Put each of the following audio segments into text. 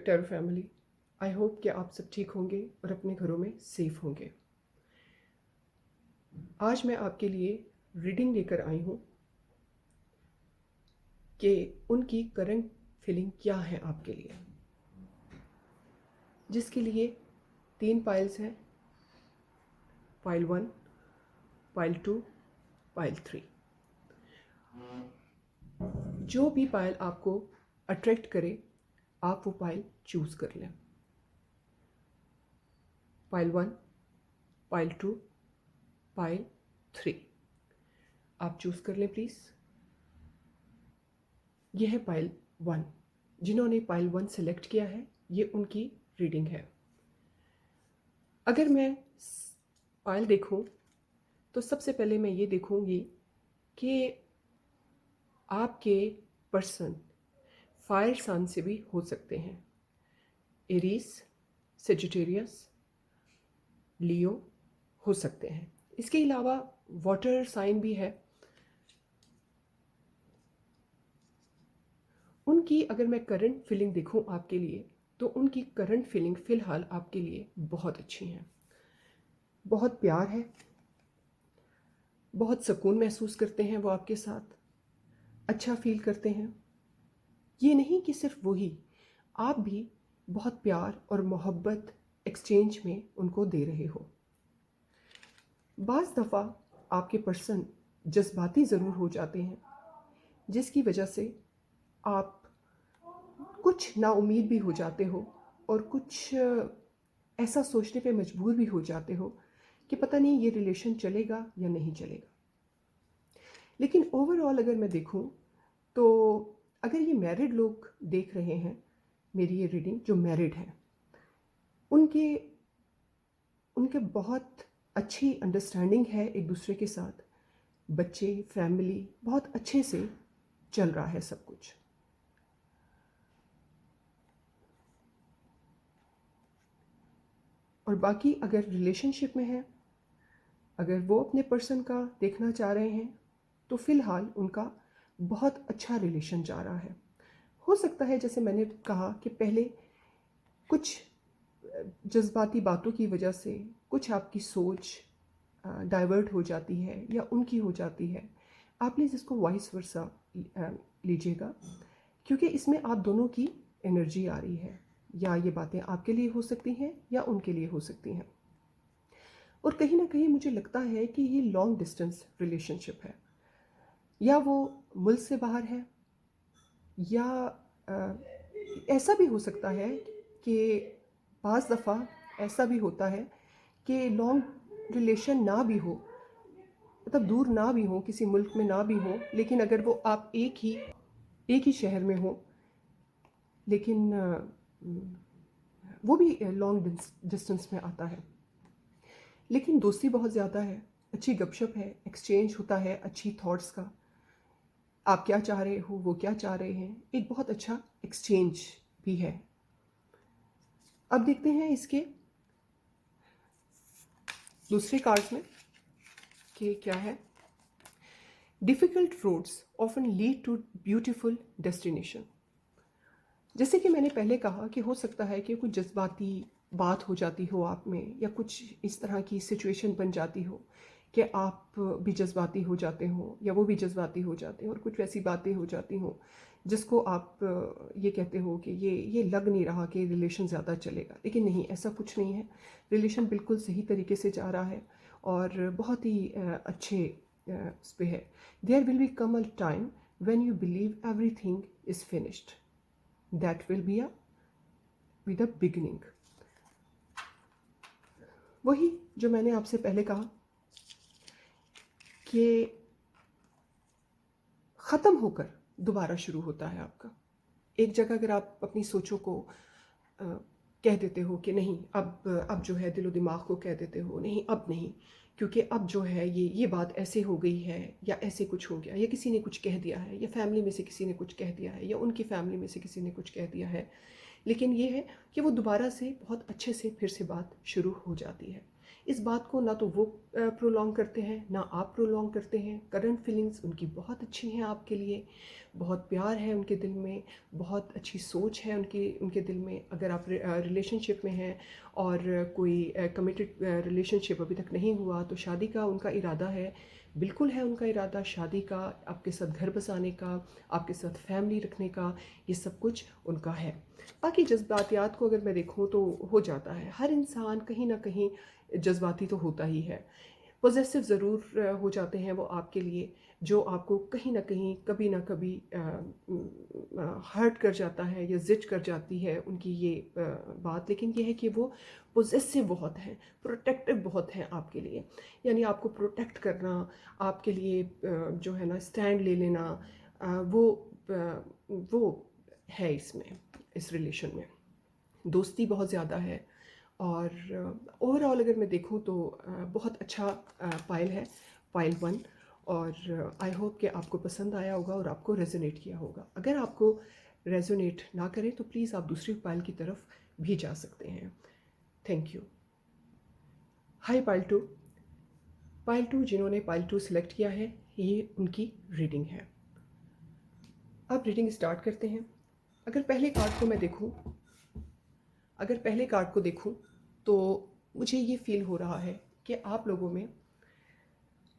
Tarot family, I hope कि आप सब ठीक होंगे और अपने घरों में सेफ होंगे। आज मैं आपके लिए रीडिंग लेकर आई हूँ कि उनकी करंट फीलिंग क्या है आपके लिए, जिसके लिए 3 पाइल्स हैं, पाइल 1, पाइल 2, पाइल 3। जो भी पाइल आपको अट्रैक्ट करे आप वो पाइल चूज़ कर लें। पाइल 1, पाइल 2, पाइल 3 आप चूज़ कर लें प्लीज़। यह है पाइल 1। जिन्होंने पाइल 1 सेलेक्ट किया है ये उनकी रीडिंग है। अगर मैं पाइल देखूं तो सबसे पहले मैं ये देखूंगी कि आपके पर्सन फायर साइन से भी हो सकते हैं। एरीज, सेजिटेरियस, लियो हो सकते हैं। इसके अलावा वाटर साइन भी है। उनकी अगर मैं करंट फीलिंग देखूं आपके लिए तो उनकी करंट फीलिंग फ़िलहाल आपके लिए बहुत अच्छी है। बहुत प्यार है, बहुत सुकून महसूस करते हैं वो आपके साथ, अच्छा फील करते हैं। ये नहीं कि सिर्फ वही, आप भी बहुत प्यार और मोहब्बत एक्सचेंज में उनको दे रहे हो। बाज़ दफ़ा आपके पर्सन जज्बाती ज़रूर हो जाते हैं, जिसकी वजह से आप कुछ नाउम्मीद भी हो जाते हो और कुछ ऐसा सोचने पे मजबूर भी हो जाते हो कि पता नहीं ये रिलेशन चलेगा या नहीं चलेगा। लेकिन ओवरऑल अगर मैं देखूं तो अगर ये मैरिड लोग देख रहे हैं मेरी ये रीडिंग, जो मैरिड हैं उनके उनके बहुत अच्छी अंडरस्टैंडिंग है एक दूसरे के साथ। बच्चे, फैमिली बहुत अच्छे से चल रहा है सब कुछ। और बाकी अगर रिलेशनशिप में है, अगर वो अपने पर्सन का देखना चाह रहे हैं तो फ़िलहाल उनका बहुत अच्छा रिलेशन जा रहा है। हो सकता है जैसे मैंने कहा कि पहले कुछ जज्बाती बातों की वजह से कुछ आपकी सोच डाइवर्ट हो जाती है या उनकी हो जाती है। आप प्लीज़ इसको वाइस वर्सा लीजिएगा, क्योंकि इसमें आप दोनों की एनर्जी आ रही है। या ये बातें आपके लिए हो सकती हैं या उनके लिए हो सकती हैं। और कहीं ना कहीं मुझे लगता है कि ये लॉन्ग डिस्टेंस रिलेशनशिप है, या वो मुल्क से बाहर है, या ऐसा भी हो सकता है कि बाज़ दफ़ा ऐसा भी होता है कि लॉन्ग रिलेशन ना भी हो, मतलब दूर ना भी हो, किसी मुल्क में ना भी हो, लेकिन अगर वो आप एक ही शहर में हो, लेकिन वो भी लॉन्ग डिस्टेंस में आता है। लेकिन दोस्ती बहुत ज़्यादा है, अच्छी गपशप है, एक्सचेंज होता है अच्छी थॉट्स का। आप क्या चाह रहे हो, वो क्या चाह रहे हैं, एक बहुत अच्छा एक्सचेंज भी है। अब देखते हैं इसके दूसरे कार्ड्स में कि क्या है। Difficult roads often lead to beautiful destination. जैसे कि मैंने पहले कहा कि हो सकता है कि कुछ जज्बाती बात हो जाती हो आप में, या कुछ इस तरह की सिचुएशन बन जाती हो कि आप भी जज्बाती हो जाते हो या वो भी जज्बाती हो जाते हो, और कुछ वैसी बातें हो जाती हो जिसको आप ये कहते हो कि ये लग नहीं रहा कि रिलेशन ज़्यादा चलेगा। लेकिन नहीं, ऐसा कुछ नहीं है। रिलेशन बिल्कुल सही तरीके से जा रहा है और बहुत ही अच्छे उस पर है। There will be come a time when you believe everything is finished, that will be a beginning। वही जो मैंने आपसे पहले कहा कि ख़त्म होकर दोबारा शुरू होता है आपका। एक जगह अगर आप अपनी सोचों को कह देते हो कि नहीं, अब जो है दिलो दिमाग को कह देते हो नहीं, अब नहीं, क्योंकि अब जो है ये बात ऐसे हो गई है, या ऐसे कुछ हो गया, या किसी ने कुछ कह दिया है, या फैमिली में से किसी ने कुछ कह दिया है, या उनकी फैमिली में से किसी ने कुछ कह दिया है। लेकिन ये है कि वो दोबारा से बहुत अच्छे से फिर से बात शुरू हो जाती है। इस बात को ना तो वो प्रोलॉन्ग करते हैं, ना आप प्रोलॉन्ग करते हैं। करंट फीलिंग्स उनकी बहुत अच्छी हैं आपके लिए, बहुत प्यार है उनके दिल में, बहुत अच्छी सोच है उनकी उनके दिल में। अगर आप रिलेशनशिप में हैं और कोई कमिटेड रिलेशनशिप अभी तक नहीं हुआ, तो शादी का उनका इरादा है, बिल्कुल है उनका इरादा शादी का, आपके साथ घर बसाने का, आपके साथ फैमिली रखने का, ये सब कुछ उनका है। बाकी जज्बातियात को अगर मैं देखूँ तो हो जाता है, हर इंसान कहीं ना कहीं जज्बाती तो होता ही है। पॉजेसिव ज़रूर हो जाते हैं वो आपके लिए, जो आपको कहीं ना कहीं कभी ना कभी हर्ट कर जाता है या जिच कर जाती है उनकी ये बात। लेकिन ये है कि वो पॉजेसिव बहुत हैं, प्रोटेक्टिव बहुत हैं आपके लिए, यानी आपको प्रोटेक्ट करना, आपके लिए जो है ना स्टैंड ले लेना, वो है इसमें, इस रिलेशन में दोस्ती बहुत ज़्यादा है। और ओवरऑल अगर मैं देखूं तो बहुत अच्छा पाइल है, पाइल 1। और आई होप कि आपको पसंद आया होगा और आपको रेजोनेट किया होगा। अगर आपको रेजोनेट ना करे तो प्लीज़ आप दूसरी पाइल की तरफ भी जा सकते हैं। Thank you. Hi pile 2। Pile 2 जिन्होंने पाइल 2 सिलेक्ट किया है, ये उनकी रीडिंग है। अब रीडिंग स्टार्ट करते हैं। अगर पहले कार्ड को मैं देखूं, अगर पहले कार्ड को देखूं तो मुझे ये फील हो रहा है कि आप लोगों में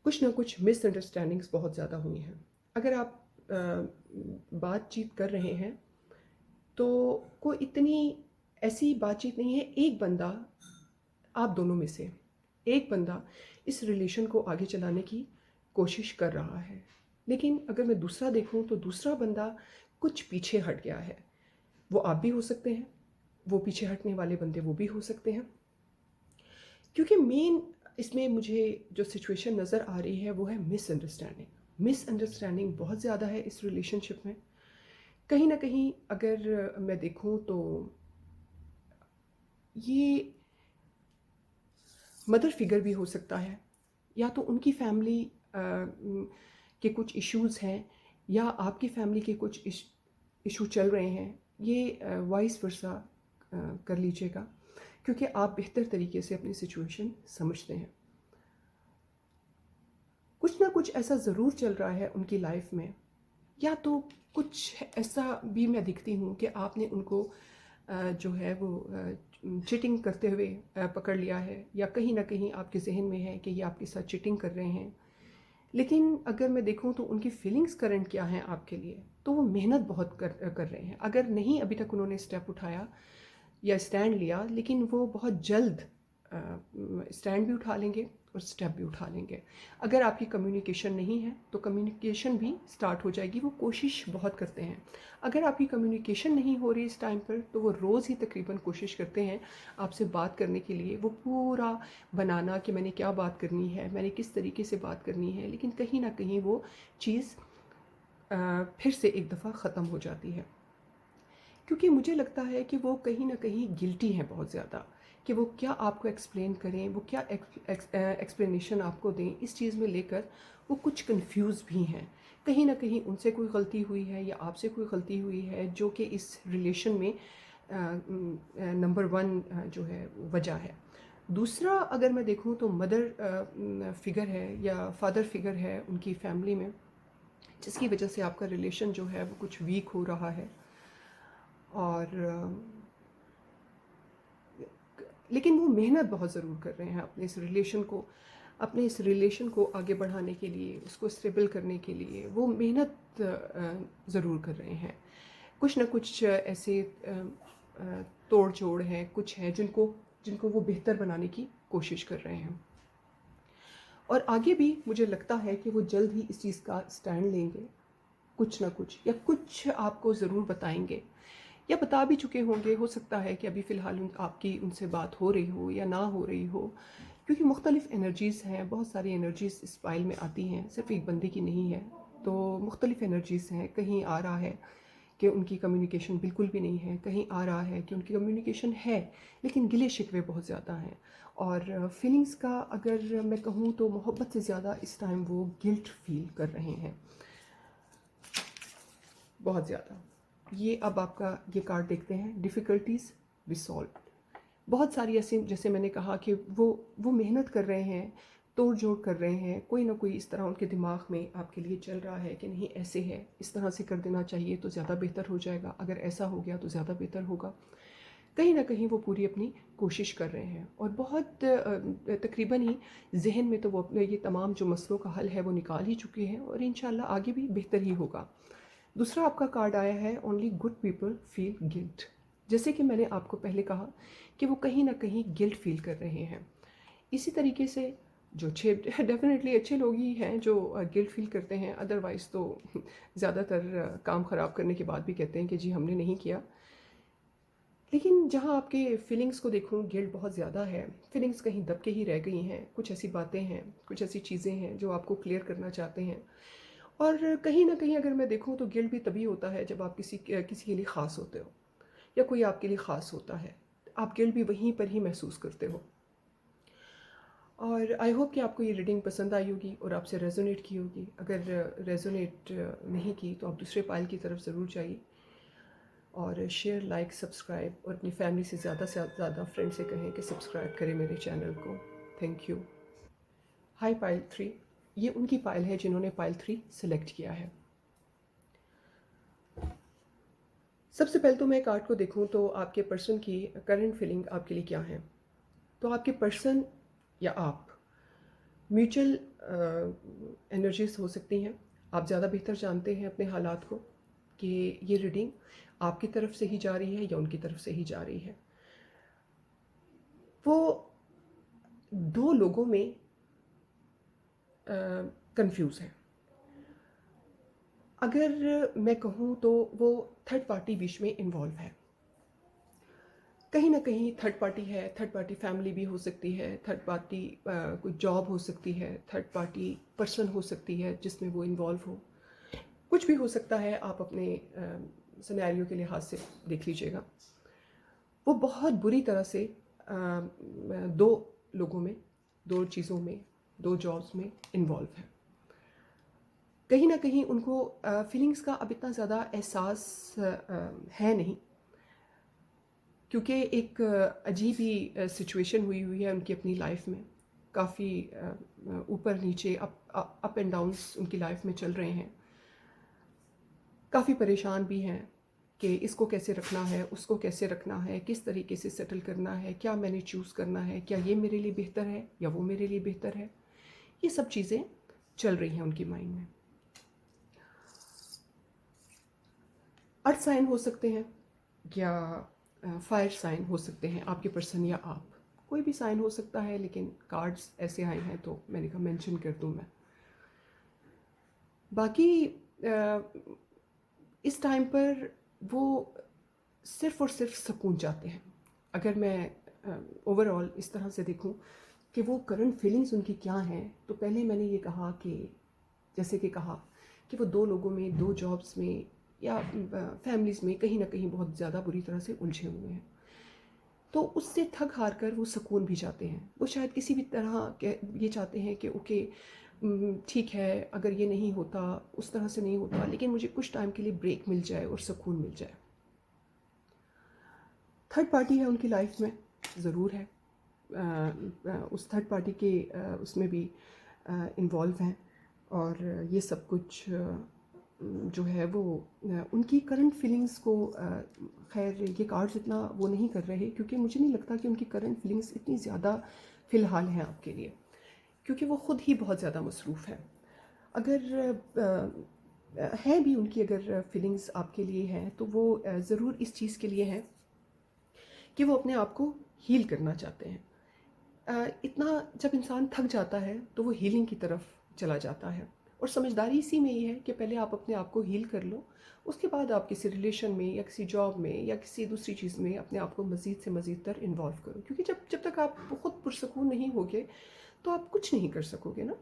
कुछ ना कुछ मिसअंडरस्टैंडिंग्स बहुत ज़्यादा हुई हैं। अगर आप बातचीत कर रहे हैं तो कोई इतनी ऐसी बातचीत नहीं है। एक बंदा, आप दोनों में से एक बंदा इस रिलेशन को आगे चलाने की कोशिश कर रहा है, लेकिन अगर मैं दूसरा देखूं तो दूसरा बंदा कुछ पीछे हट गया है। वो आप भी हो सकते हैं, वो पीछे हटने वाले बंदे वो भी हो सकते हैं। क्योंकि मेन इसमें मुझे जो सिचुएशन नज़र आ रही है वो है मिसअंडरस्टैंडिंग। मिसअंडरस्टैंडिंग बहुत ज़्यादा है इस रिलेशनशिप में। कहीं ना कहीं अगर मैं देखूं तो ये मदर फिगर भी हो सकता है, या तो उनकी फैमिली के कुछ इश्यूज़ हैं, या आपकी फैमिली के कुछ इशू चल रहे हैं। ये वाइस वर्सा कर लीजिएगा, क्योंकि आप बेहतर तरीके से अपनी सिचुएशन समझते हैं। कुछ ना कुछ ऐसा ज़रूर चल रहा है उनकी लाइफ में, या तो कुछ ऐसा भी मैं दिखती हूँ कि आपने उनको जो है वो चीटिंग करते हुए पकड़ लिया है, या कहीं ना कहीं आपके जहन में है कि ये आपके साथ चीटिंग कर रहे हैं। लेकिन अगर मैं देखूं तो उनकी फीलिंग्स करंट क्या हैं आपके लिए, तो वो मेहनत बहुत कर रहे हैं। अगर नहीं अभी तक उन्होंने स्टेप उठाया या स्टैंड लिया, लेकिन वो बहुत जल्द स्टैंड भी उठा लेंगे और स्टेप भी उठा लेंगे। अगर आपकी कम्युनिकेशन नहीं है तो कम्युनिकेशन भी स्टार्ट हो जाएगी। वो कोशिश बहुत करते हैं। अगर आपकी कम्युनिकेशन नहीं हो रही इस टाइम पर, तो वो रोज़ ही तकरीबन कोशिश करते हैं आपसे बात करने के लिए। वो पूरा बनाना कि मैंने क्या बात करनी है, मैंने किस तरीके से बात करनी है, लेकिन कहीं ना कहीं वो चीज़ फिर से एक दफ़ा ख़त्म हो जाती है। क्योंकि मुझे लगता है कि वो कहीं ना कहीं गिल्टी हैं बहुत ज़्यादा, कि वो क्या आपको एक्सप्लेन करें, वो क्या एक्सप्लेनेशन आपको दें। इस चीज़ में लेकर वो कुछ कंफ्यूज भी हैं। कहीं ना कहीं उनसे कोई गलती हुई है या आपसे कोई गलती हुई है, जो कि इस रिलेशन में नंबर 1 जो है वजह है। दूसरा अगर मैं देखूं तो मदर फिगर है या फादर फिगर है उनकी फैमिली में, जिसकी वजह से आपका रिलेशन जो है वो कुछ वीक हो रहा है। और लेकिन वो मेहनत बहुत ज़रूर कर रहे हैं अपने इस रिलेशन को आगे बढ़ाने के लिए, उसको स्टेबल करने के लिए वो मेहनत ज़रूर कर रहे हैं। कुछ ना कुछ ऐसे तोड़ जोड़ हैं, कुछ हैं जिनको जिनको वो बेहतर बनाने की कोशिश कर रहे हैं। और आगे भी मुझे लगता है कि वो जल्द ही इस चीज़ का स्टैंड लेंगे, कुछ ना कुछ, या कुछ आपको ज़रूर बताएंगे, या बता भी चुके होंगे। हो सकता है कि अभी फ़िलहाल आपकी उनसे बात हो रही हो या ना हो रही हो, क्योंकि मुख्तलिफ़ एनर्जीज़ हैं, बहुत सारी एनर्जीज़ इस फाइल में आती हैं, सिर्फ एक बंदे की नहीं है। तो मुख्तलिफ़ एनर्जीज़ हैं। कहीं आ रहा है कि उनकी कम्युनिकेशन बिल्कुल भी नहीं है, कहीं आ रहा है कि उनकी कम्युनिकेशन है लेकिन गिले शिकवे बहुत ज़्यादा हैं। और फीलिंग्स का अगर मैं कहूँ तो मोहब्बत से ज़्यादा इस टाइम वो गिल्ट फील कर रहे हैं बहुत ज़्यादा। ये अब आपका ये कार्ड देखते हैं, डिफ़िकल्टीज़ रिसॉल्व। बहुत सारी ऐसी, जैसे मैंने कहा कि वो मेहनत कर रहे हैं, तोड़ जोड़ कर रहे हैं, कोई ना कोई इस तरह उनके दिमाग में आपके लिए चल रहा है कि नहीं ऐसे है, इस तरह से कर देना चाहिए तो ज़्यादा बेहतर हो जाएगा, अगर ऐसा हो गया तो ज़्यादा बेहतर होगा। कहीं ना कहीं वो पूरी अपनी कोशिश कर रहे हैं और बहुत तकरीबन ही जहन में तो वो अपने ये तमाम जो मसलों का हल है वो निकाल ही चुके हैं और इंशाल्लाह आगे भी बेहतर ही होगा। दूसरा आपका कार्ड आया है only good people feel guilt. जैसे कि मैंने आपको पहले कहा कि वो कहीं ना कहीं गिल्ट फील कर रहे हैं। इसी तरीके से जो अच्छे डेफिनेटली अच्छे लोग ही हैं जो गिल्ट फील करते हैं, अदरवाइज़ तो ज़्यादातर काम ख़राब करने के बाद भी कहते हैं कि जी हमने नहीं किया। लेकिन जहाँ आपके फीलिंग्स को देखूँ गिल्ट बहुत ज़्यादा है, फीलिंग्स कहीं दब के ही रह गई हैं, कुछ ऐसी बातें हैं, कुछ ऐसी चीज़ें हैं जो आपको क्लियर करना चाहते हैं। और कहीं ना कहीं अगर मैं देखूँ तो गिल्ट भी तभी होता है जब आप किसी के लिए ख़ास होते हो या कोई आपके लिए ख़ास होता है, आप गिल्ट भी वहीं पर ही महसूस करते हो। और आई होप कि आपको ये रीडिंग पसंद आई होगी और आपसे रेजोनेट की होगी। अगर रेजोनेट नहीं की तो आप दूसरे पाइल की तरफ ज़रूर जाइए और शेयर, लाइक, सब्सक्राइब और अपनी फैमिली से ज़्यादा फ्रेंड से कहें कि सब्सक्राइब करें मेरे चैनल को। Thank you. हाय पाइल 3, ये उनकी पाइल है जिन्होंने पाइल 3 सेलेक्ट किया है। सबसे पहले तो मैं कार्ड को देखूं तो आपके पर्सन की करंट फीलिंग आपके लिए क्या है। तो आपके पर्सन या आप म्यूचुअल एनर्जीज हो सकती हैं। आप ज़्यादा बेहतर जानते हैं अपने हालात को कि ये रीडिंग आपकी तरफ से ही जा रही है या उनकी तरफ से ही जा रही है। वो दो लोगों में कंफ्यूज है। अगर मैं कहूँ तो वो थर्ड पार्टी बीच में इन्वॉल्व है, कहीं ना कहीं थर्ड पार्टी है। थर्ड पार्टी फैमिली भी हो सकती है, थर्ड पार्टी कोई जॉब हो सकती है, थर्ड पार्टी पर्सन हो सकती है जिसमें वो इन्वॉल्व हो, कुछ भी हो सकता है। आप अपने सिनेरियो के लिहाज से देख लीजिएगा। वो बहुत बुरी तरह से दो लोगों में, दो चीज़ों में, दो जॉब्स में इन्वॉल्व है। कहीं ना कहीं उनको फीलिंग्स का अब इतना ज़्यादा एहसास है नहीं, क्योंकि एक अजीब ही सिचुएशन हुई है उनकी अपनी लाइफ में। काफ़ी ऊपर नीचे, अप एंड डाउन्स उनकी लाइफ में चल रहे हैं। काफ़ी परेशान भी हैं कि इसको कैसे रखना है, उसको कैसे रखना है, किस तरीके से सेटल करना है, क्या मैंने चूज़ करना है, क्या ये मेरे लिए बेहतर है या वो मेरे लिए बेहतर है। ये सब चीज़ें चल रही हैं उनकी माइंड में। अर्थ साइन हो सकते हैं या फायर साइन हो सकते हैं, आपके पर्सन या आप, कोई भी साइन हो सकता है। लेकिन कार्ड्स ऐसे आए हैं तो मैंने कहा मेंशन कर दूं मैं। बाकी इस टाइम पर वो सिर्फ़ और सिर्फ सुकून चाहते हैं। अगर मैं ओवरऑल इस तरह से देखूं कि वो करंट फीलिंग्स उनकी क्या हैं, तो पहले मैंने ये कहा कि जैसे कि कहा कि वो दो लोगों में, दो जॉब्स में या फैमिलीज़ में कहीं ना कहीं बहुत ज़्यादा बुरी तरह से उलझे हुए हैं। तो उससे थक हार कर वो सुकून भी चाहते हैं। वो शायद किसी भी तरह ये चाहते हैं कि ओके ठीक है, अगर ये नहीं होता, उस तरह से नहीं होता, लेकिन मुझे कुछ टाइम के लिए ब्रेक मिल जाए और सुकून मिल जाए। थर्ड पार्टी है उनकी लाइफ में, ज़रूर है। उस थर्ड पार्टी के उसमें भी इन्वॉल्व हैं और ये सब कुछ जो है वो उनकी करंट फीलिंग्स को खैर ये कार्ड्स इतना वो नहीं कर रहे, क्योंकि मुझे नहीं लगता कि उनकी करंट फीलिंग्स इतनी ज़्यादा फ़िलहाल हैं आपके लिए, क्योंकि वो ख़ुद ही बहुत ज़्यादा मसरूफ़ है। अगर है भी उनकी अगर फीलिंग्स आपके लिए हैं तो वो ज़रूर इस चीज़ के लिए हैं कि वो अपने आप को हील करना चाहते हैं। इतना जब इंसान थक जाता है तो वो हीलिंग की तरफ चला जाता है, और समझदारी इसी में ही है कि पहले आप अपने आप को हील कर लो, उसके बाद आप किसी रिलेशन में या किसी जॉब में या किसी दूसरी चीज़ में अपने आप को मज़ीद से मज़ीद तर इन्वॉल्व करो, क्योंकि जब जब तक आप खुद पुरसकून नहीं होगे तो आप कुछ नहीं कर सकोगे ना।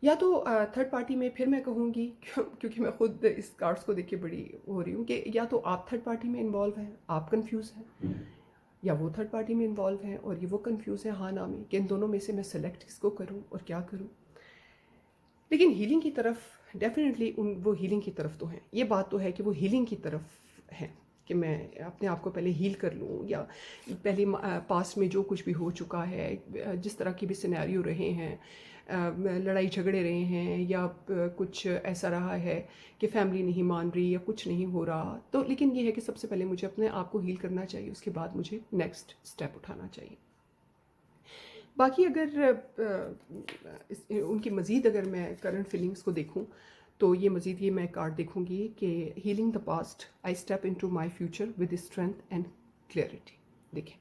या तो थर्ड पार्टी में फिर मैं कहूँगी क्योंकि मैं खुद इस कार्ड्स को देख के बड़ी हो रही हूँ कि या तो आप थर्ड पार्टी में इन्वॉल्व हैं, आप कंफ्यूज हैं, या वो थर्ड पार्टी में इन्वॉल्व हैं और ये वो कंफ्यूज है हाँ ना में कि इन दोनों में से मैं सेलेक्ट किसको करूँ और क्या करूँ। लेकिन हीलिंग की तरफ डेफिनेटली वो हीलिंग की तरफ तो हैं, ये बात तो है कि वो हीलिंग की तरफ हैं कि मैं अपने आप को पहले हील कर लूँ, या पहले पास्ट में जो कुछ भी हो चुका है, जिस तरह की भी सिनेरियो रहे हैं, लड़ाई झगड़े रहे हैं, या कुछ ऐसा रहा है कि फैमिली नहीं मान रही या कुछ नहीं हो रहा, तो लेकिन ये है कि सबसे पहले मुझे अपने आप को हील करना चाहिए, उसके बाद मुझे नेक्स्ट स्टेप उठाना चाहिए। बाकी अगर उनकी मज़ीद अगर मैं करंट फीलिंग्स को देखूं, तो ये मज़ीद ये मैं कार्ड देखूंगी कि healing the past, I step into my future with strength and clarity. देखिए,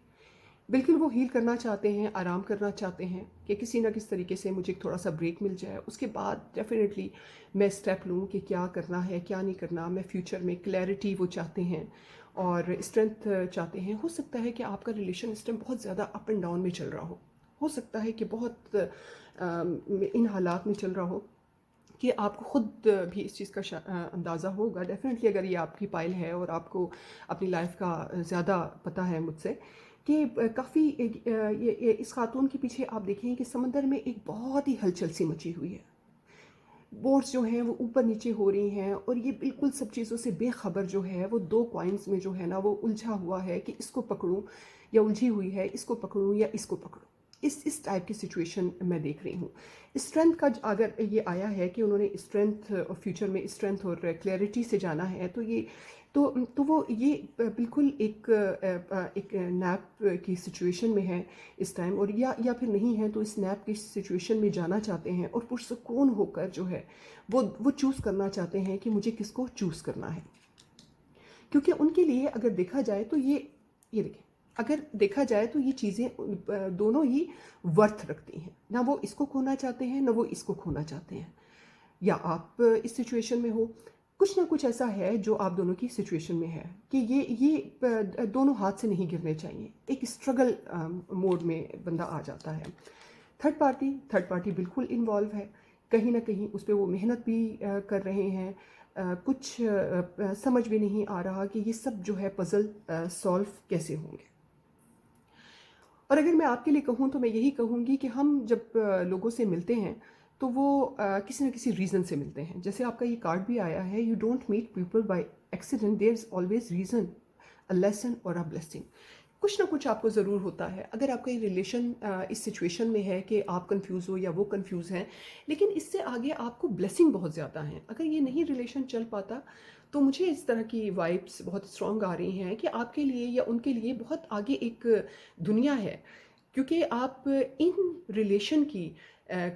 बिल्कुल वो हील करना चाहते हैं, आराम करना चाहते हैं कि किसी ना किसी तरीके से मुझे थोड़ा सा ब्रेक मिल जाए, उसके बाद डेफिनेटली मैं स्टेप लूँ कि क्या करना है क्या नहीं करना। मैं फ्यूचर में क्लैरिटी वो चाहते हैं और स्ट्रेंथ चाहते हैं। हो सकता है कि आपका रिलेशन इस टाइम बहुत ज़्यादा अप एंड डाउन में चल रहा हो सकता है कि बहुत इन हालात में चल रहा हो कि आपको ख़ुद भी इस चीज़ का अंदाज़ा होगा। डेफिनेटली अगर ये आपकी पाइल है और आपको अपनी लाइफ का ज़्यादा पता है मुझसे कि काफ़ी ये इस खातून के पीछे आप देखें कि समंदर में एक बहुत ही हलचल सी मची हुई है। बोट्स जो हैं वो ऊपर नीचे हो रही हैं और ये बिल्कुल सब चीज़ों से बेखबर जो है वो दो कॉइन्स में जो है ना वो उलझा हुआ है कि इसको पकड़ूं, या उलझी हुई है इसको पकड़ूं या इसको पकड़ूं। इस टाइप की सिचुएशन मैं देख रही हूँ। स्ट्रेंथ का अगर ये आया है कि उन्होंने स्ट्रेंथ और फ्यूचर में स्ट्रेंथ और क्लैरिटी से जाना है, तो ये तो वो ये बिल्कुल एक नैप की सिचुएशन में है इस टाइम, और या फिर नहीं है तो इस नैप की सिचुएशन में जाना चाहते हैं और पुरसुकून होकर जो है वो चूज़ करना चाहते हैं कि मुझे किसको चूज़ करना है। क्योंकि उनके लिए अगर देखा जाए तो ये देखिए, अगर देखा जाए तो ये चीज़ें दोनों ही वर्थ रखती हैं। ना वो इसको खोना चाहते हैं ना वो इसको खोना चाहते हैं। या आप इस सिचुएशन में हो, कुछ ना कुछ ऐसा है जो आप दोनों की सिचुएशन में है कि ये दोनों हाथ से नहीं गिरने चाहिए। एक स्ट्रगल मोड में बंदा आ जाता है। थर्ड पार्टी बिल्कुल इन्वॉल्व है, कहीं ना कहीं उस पर वो मेहनत भी कर रहे हैं। कुछ समझ भी नहीं आ रहा कि ये सब जो है पज़ल सॉल्व कैसे होंगे। और अगर मैं आपके लिए कहूँ तो मैं यही कहूँगी कि हम जब लोगों से मिलते हैं तो वो किसी न किसी रीज़न से मिलते हैं। जैसे आपका ये कार्ड भी आया है, you don't meet people by accident, there is always reason, a lesson और अ ब्लेसिंग। कुछ ना कुछ आपको ज़रूर होता है। अगर आपका ये रिलेशन इस सिचुएशन में है कि आप कंफ्यूज हो या वो कंफ्यूज हैं, लेकिन इससे आगे आपको ब्लेसिंग बहुत ज़्यादा है। अगर ये नहीं रिलेशन चल पाता तो मुझे इस तरह की वाइब्स बहुत स्ट्रॉन्ग आ रही हैं कि आपके लिए या उनके लिए बहुत आगे एक दुनिया है, क्योंकि आप इन रिलेशन की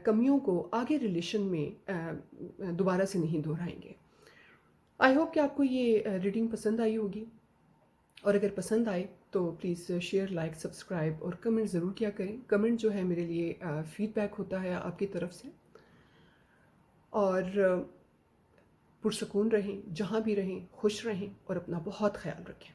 कमियों को आगे रिलेशन में दोबारा से नहीं दोहराएंगे। आई होप कि आपको ये रीडिंग पसंद आई होगी, और अगर पसंद आए तो प्लीज़ शेयर, लाइक, सब्सक्राइब और कमेंट ज़रूर किया करें। कमेंट जो है मेरे लिए फीडबैक होता है आपकी तरफ से। और पुरसकून रहें, जहाँ भी रहें खुश रहें और अपना बहुत ख्याल रखें।